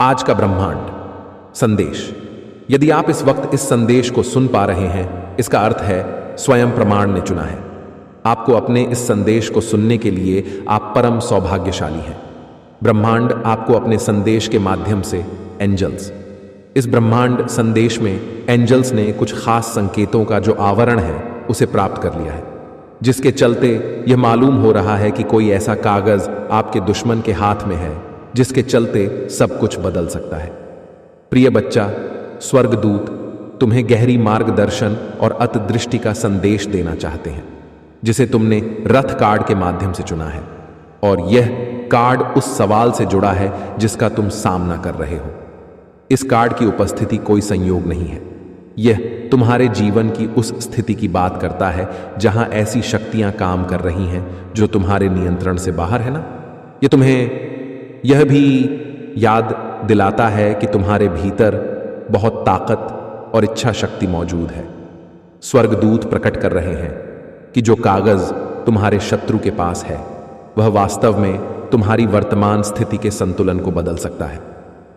आज का ब्रह्मांड संदेश। यदि आप इस वक्त इस संदेश को सुन पा रहे हैं, इसका अर्थ है स्वयं प्रमाण ने चुना है आपको। अपने इस संदेश को सुनने के लिए आप परम सौभाग्यशाली हैं। ब्रह्मांड आपको अपने संदेश के माध्यम से एंजल्स, इस ब्रह्मांड संदेश में एंजल्स ने कुछ खास संकेतों का जो आवरण है उसे प्राप्त कर लिया है, जिसके चलते यह मालूम हो रहा है कि कोई ऐसा कागज आपके दुश्मन के हाथ में है जिसके चलते सब कुछ बदल सकता है। प्रिय बच्चा, स्वर्गदूत तुम्हें गहरी मार्गदर्शन और अतदृष्टि का संदेश देना चाहते हैं, जिसे तुमने रथ कार्ड के माध्यम से चुना है। और यह कार्ड उस सवाल से जुड़ा है जिसका तुम सामना कर रहे हो। इस कार्ड की उपस्थिति कोई संयोग नहीं है, यह तुम्हारे जीवन की उस स्थिति की बात करता है जहां ऐसी शक्तियां काम कर रही हैं जो तुम्हारे नियंत्रण से बाहर है ना। यह तुम्हें यह भी याद दिलाता है कि तुम्हारे भीतर बहुत ताकत और इच्छा शक्ति मौजूद है। स्वर्गदूत प्रकट कर रहे हैं कि जो कागज तुम्हारे शत्रु के पास है वह वास्तव में तुम्हारी वर्तमान स्थिति के संतुलन को बदल सकता है,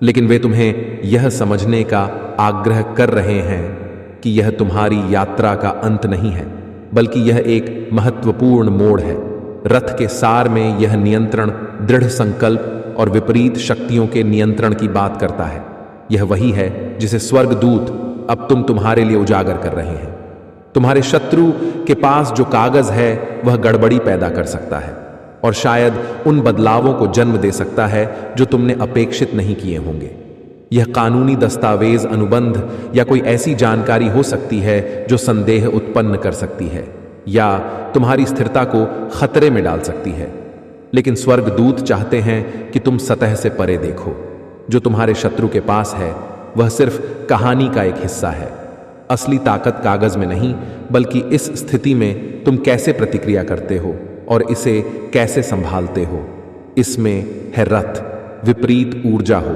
लेकिन वे तुम्हें यह समझने का आग्रह कर रहे हैं कि यह तुम्हारी यात्रा का अंत नहीं है, बल्कि यह एक महत्वपूर्ण मोड़ है। रथ के सार में यह नियंत्रण, दृढ़ संकल्प और विपरीत शक्तियों के नियंत्रण की बात करता है। यह वही है जिसे स्वर्गदूत अब तुम्हारे लिए उजागर कर रहे हैं। तुम्हारे शत्रु के पास जो कागज है वह गड़बड़ी पैदा कर सकता है और शायद उन बदलावों को जन्म दे सकता है जो तुमने अपेक्षित नहीं किए होंगे। यह कानूनी दस्तावेज, अनुबंध या कोई ऐसी जानकारी हो सकती है जो संदेह उत्पन्न कर सकती है या तुम्हारी स्थिरता को खतरे में डाल सकती है। लेकिन स्वर्गदूत चाहते हैं कि तुम सतह से परे देखो। जो तुम्हारे शत्रु के पास है वह सिर्फ कहानी का एक हिस्सा है। असली ताकत कागज में नहीं, बल्कि इस स्थिति में तुम कैसे प्रतिक्रिया करते हो और इसे कैसे संभालते हो। इसमें है रथ, विपरीत ऊर्जा हो,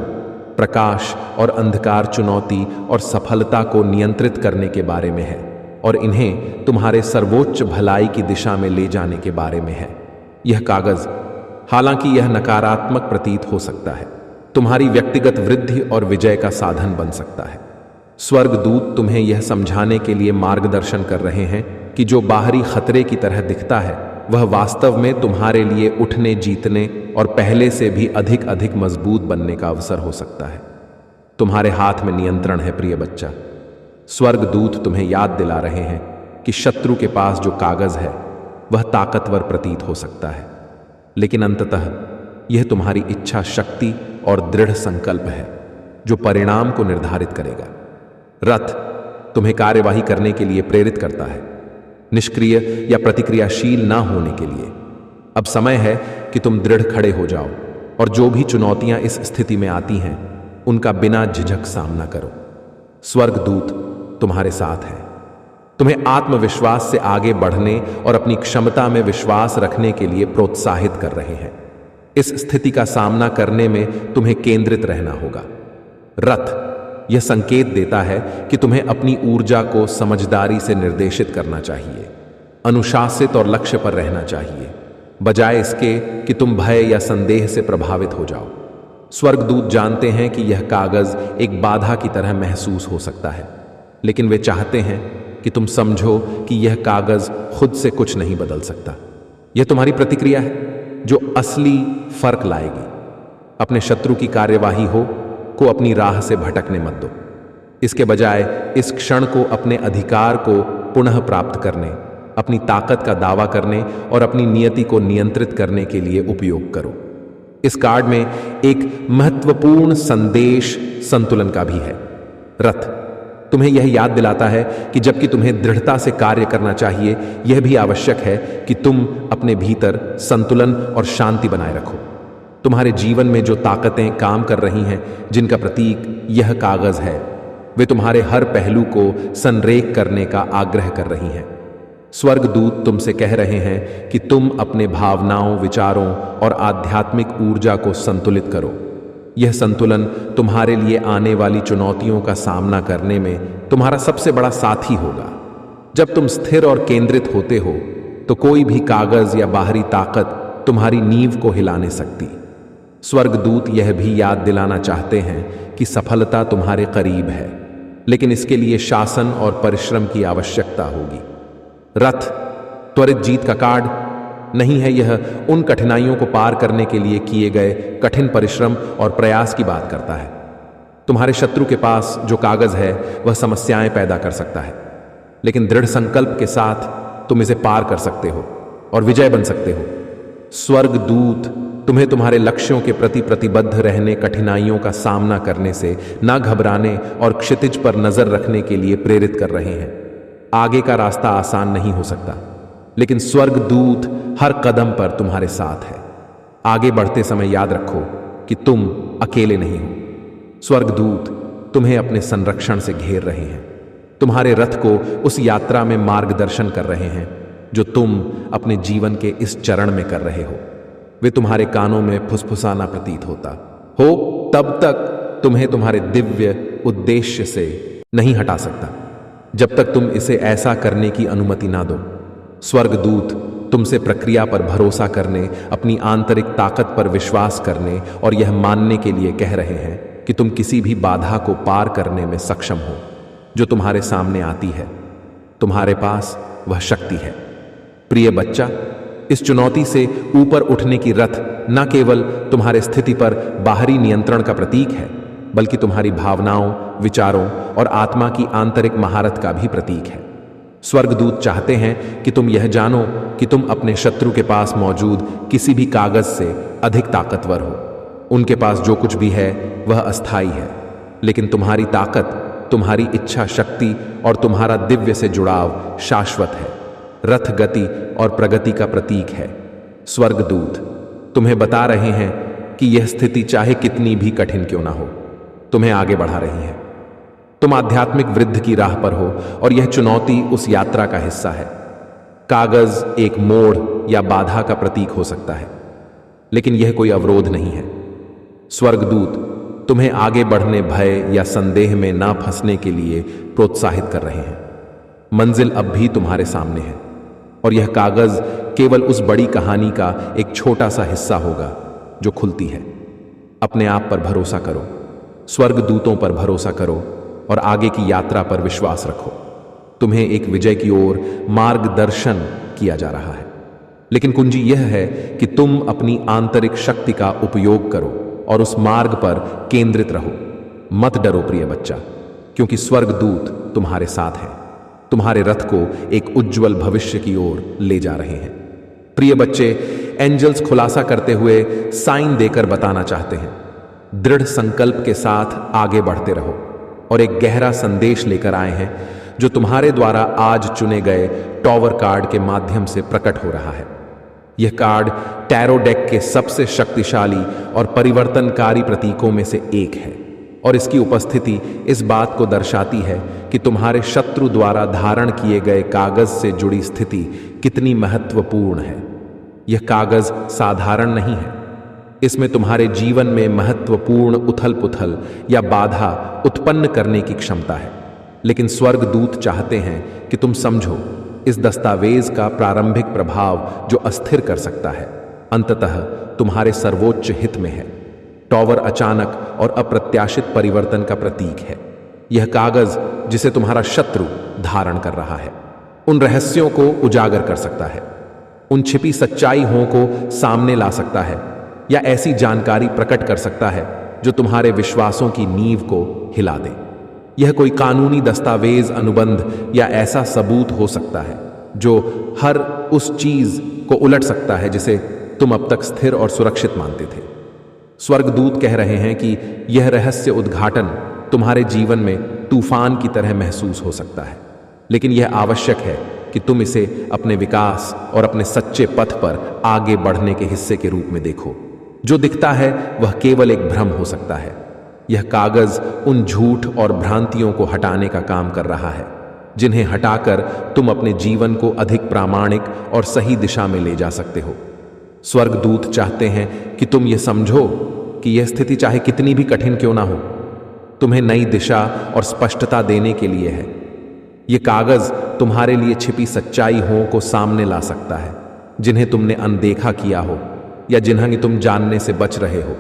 प्रकाश और अंधकार, चुनौती और सफलता को नियंत्रित करने के बारे में है और इन्हें तुम्हारे सर्वोच्च भलाई की दिशा में ले जाने के बारे में है। यह कागज, हालांकि यह नकारात्मक प्रतीत हो सकता है, तुम्हारी व्यक्तिगत वृद्धि और विजय का साधन बन सकता है। स्वर्गदूत तुम्हें यह समझाने के लिए मार्गदर्शन कर रहे हैं कि जो बाहरी खतरे की तरह दिखता है वह वास्तव में तुम्हारे लिए उठने, जीतने और पहले से भी अधिक मजबूत बनने का अवसर हो सकता है। तुम्हारे हाथ में नियंत्रण है प्रिय बच्चा। स्वर्गदूत तुम्हें याद दिला रहे हैं कि शत्रु के पास जो कागज है वह ताकतवर प्रतीत हो सकता है, लेकिन अंततः यह तुम्हारी इच्छा शक्ति और दृढ़ संकल्प है जो परिणाम को निर्धारित करेगा। रथ तुम्हें कार्यवाही करने के लिए प्रेरित करता है, निष्क्रिय या प्रतिक्रियाशील ना होने के लिए। अब समय है कि तुम दृढ़ खड़े हो जाओ और जो भी चुनौतियां इस स्थिति में आती हैं उनका बिना झिझक सामना करो। स्वर्गदूत तुम्हारे साथ है, तुम्हें आत्मविश्वास से आगे बढ़ने और अपनी क्षमता में विश्वास रखने के लिए प्रोत्साहित कर रहे हैं। इस स्थिति का सामना करने में तुम्हें केंद्रित रहना होगा। रथ यह संकेत देता है कि तुम्हें अपनी ऊर्जा को समझदारी से निर्देशित करना चाहिए, अनुशासित और लक्ष्य पर रहना चाहिए, बजाय इसके कि तुम भय या संदेह से प्रभावित हो जाओ। स्वर्गदूत जानते हैं कि यह कागज एक बाधा की तरह महसूस हो सकता है, लेकिन वे चाहते हैं कि तुम समझो कि यह कागज खुद से कुछ नहीं बदल सकता। यह तुम्हारी प्रतिक्रिया है जो असली फर्क लाएगी। अपने शत्रु की कार्यवाही को अपनी राह से भटकने मत दो। इसके बजाय इस क्षण को अपने अधिकार को पुनः प्राप्त करने, अपनी ताकत का दावा करने और अपनी नियति को नियंत्रित करने के लिए उपयोग करो। इस कार्ड में एक महत्वपूर्ण संदेश संतुलन का भी है। रथ तुम्हें यह याद दिलाता है कि जबकि तुम्हें दृढ़ता से कार्य करना चाहिए, यह भी आवश्यक है कि तुम अपने भीतर संतुलन और शांति बनाए रखो। तुम्हारे जीवन में जो ताकतें काम कर रही हैं, जिनका प्रतीक यह कागज है, वे तुम्हारे हर पहलू को संरेख करने का आग्रह कर रही हैं। स्वर्गदूत तुमसे कह रहे हैं कि तुम अपने भावनाओं, विचारों और आध्यात्मिक ऊर्जा को संतुलित करो। यह संतुलन तुम्हारे लिए आने वाली चुनौतियों का सामना करने में तुम्हारा सबसे बड़ा साथी होगा। जब तुम स्थिर और केंद्रित होते हो तो कोई भी कागज या बाहरी ताकत तुम्हारी नींव को हिला नहीं सकती। स्वर्गदूत यह भी याद दिलाना चाहते हैं कि सफलता तुम्हारे करीब है, लेकिन इसके लिए शासन और परिश्रम की आवश्यकता होगी। रथ त्वरित जीत का कार्ड नहीं है, यह उन कठिनाइयों को पार करने के लिए किए गए कठिन परिश्रम और प्रयास की बात करता है। तुम्हारे शत्रु के पास जो कागज है वह समस्याएं पैदा कर सकता है, लेकिन दृढ़ संकल्प के साथ तुम इसे पार कर सकते हो और विजय बन सकते हो। स्वर्गदूत तुम्हें तुम्हारे लक्ष्यों के प्रति प्रतिबद्ध रहने, कठिनाइयों का सामना करने से ना घबराने और क्षितिज पर नजर रखने के लिए प्रेरित कर रहे हैं। आगे का रास्ता आसान नहीं हो सकता, लेकिन स्वर्गदूत हर कदम पर तुम्हारे साथ है। आगे बढ़ते समय याद रखो कि तुम अकेले नहीं हो। स्वर्गदूत तुम्हें अपने संरक्षण से घेर रहे हैं, तुम्हारे रथ को उस यात्रा में मार्गदर्शन कर रहे हैं जो तुम अपने जीवन के इस चरण में कर रहे हो। वे तुम्हारे कानों में फुसफुसाना प्रतीत होता हो तब तक तुम्हें तुम्हारे दिव्य उद्देश्य से नहीं हटा सकता, जब तक तुम इसे ऐसा करने की अनुमति ना दो। स्वर्गदूत तुमसे प्रक्रिया पर भरोसा करने, अपनी आंतरिक ताकत पर विश्वास करने और यह मानने के लिए कह रहे हैं कि तुम किसी भी बाधा को पार करने में सक्षम हो जो तुम्हारे सामने आती है। तुम्हारे पास वह शक्ति है। प्रिय बच्चा, इस चुनौती से ऊपर उठने की रथ न केवल तुम्हारे स्थिति पर बाहरी नियंत्रण का प्रतीक है, बल्कि तुम्हारी भावनाओं, विचारों और आत्मा की आंतरिक महारत का भी प्रतीक है। स्वर्गदूत चाहते हैं कि तुम यह जानो कि तुम अपने शत्रु के पास मौजूद किसी भी कागज से अधिक ताकतवर हो। उनके पास जो कुछ भी है वह अस्थाई है, लेकिन तुम्हारी ताकत, तुम्हारी इच्छा शक्ति और तुम्हारा दिव्य से जुड़ाव शाश्वत है। रथ गति और प्रगति का प्रतीक है। स्वर्गदूत तुम्हें बता रहे हैं कि यह स्थिति चाहे कितनी भी कठिन क्यों ना हो, तुम्हें आगे बढ़ा रही है। तुम आध्यात्मिक वृद्धि की राह पर हो और यह चुनौती उस यात्रा का हिस्सा है। कागज एक मोड़ या बाधा का प्रतीक हो सकता है, लेकिन यह कोई अवरोध नहीं है। स्वर्गदूत तुम्हें आगे बढ़ने, भय या संदेह में ना फंसने के लिए प्रोत्साहित कर रहे हैं। मंजिल अब भी तुम्हारे सामने है और यह कागज केवल उस बड़ी कहानी का एक छोटा सा हिस्सा होगा जो खुलती है। अपने आप पर भरोसा करो, स्वर्गदूतों पर भरोसा करो और आगे की यात्रा पर विश्वास रखो। तुम्हें एक विजय की ओर मार्गदर्शन किया जा रहा है, लेकिन कुंजी यह है कि तुम अपनी आंतरिक शक्ति का उपयोग करो और उस मार्ग पर केंद्रित रहो। मत डरो प्रिय बच्चा, क्योंकि स्वर्गदूत तुम्हारे साथ है, तुम्हारे रथ को एक उज्जवल भविष्य की ओर ले जा रहे हैं। प्रिय बच्चे, एंजल्स खुलासा करते हुए साइन देकर बताना चाहते हैं, दृढ़ संकल्प के साथ आगे बढ़ते रहो और एक गहरा संदेश लेकर आए हैं जो तुम्हारे द्वारा आज चुने गए टॉवर कार्ड के माध्यम से प्रकट हो रहा है। यह कार्ड टैरो डेक के सबसे शक्तिशाली और परिवर्तनकारी प्रतीकों में से एक है और इसकी उपस्थिति इस बात को दर्शाती है कि तुम्हारे शत्रु द्वारा धारण किए गए कागज से जुड़ी स्थिति कितनी महत्वपूर्ण है। यह कागज साधारण नहीं है, इसमें तुम्हारे जीवन में महत्वपूर्ण उथल पुथल या बाधा उत्पन्न करने की क्षमता है। लेकिन स्वर्गदूत चाहते हैं कि तुम समझो इस दस्तावेज का प्रारंभिक प्रभाव जो अस्थिर कर सकता है, अंततः तुम्हारे सर्वोच्च हित में है। टॉवर अचानक और अप्रत्याशित परिवर्तन का प्रतीक है। यह कागज जिसे तुम्हारा शत्रु धारण कर रहा है, उन रहस्यों को उजागर कर सकता है, उन छिपी सच्चाइयों को सामने ला सकता है या ऐसी जानकारी प्रकट कर सकता है जो तुम्हारे विश्वासों की नींव को हिला दे। यह कोई कानूनी दस्तावेज, अनुबंध या ऐसा सबूत हो सकता है जो हर उस चीज को उलट सकता है जिसे तुम अब तक स्थिर और सुरक्षित मानते थे। स्वर्गदूत कह रहे हैं कि यह रहस्य उद्घाटन तुम्हारे जीवन में तूफान की तरह महसूस हो सकता है, लेकिन यह आवश्यक है कि तुम इसे अपने विकास और अपने सच्चे पथ पर आगे बढ़ने के हिस्से के रूप में देखो। जो दिखता है वह केवल एक भ्रम हो सकता है। यह कागज उन झूठ और भ्रांतियों को हटाने का काम कर रहा है जिन्हें हटाकर तुम अपने जीवन को अधिक प्रामाणिक और सही दिशा में ले जा सकते हो। स्वर्गदूत चाहते हैं कि तुम यह समझो कि यह स्थिति चाहे कितनी भी कठिन क्यों ना हो, तुम्हें नई दिशा और स्पष्टता देने के लिए है। यह कागज तुम्हारे लिए छिपी सच्चाइयों को सामने ला सकता है जिन्हें तुमने अनदेखा किया हो या जिन्हें तुम जानने से बच रहे हो।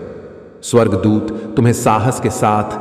स्वर्गदूत तुम्हें साहस के साथ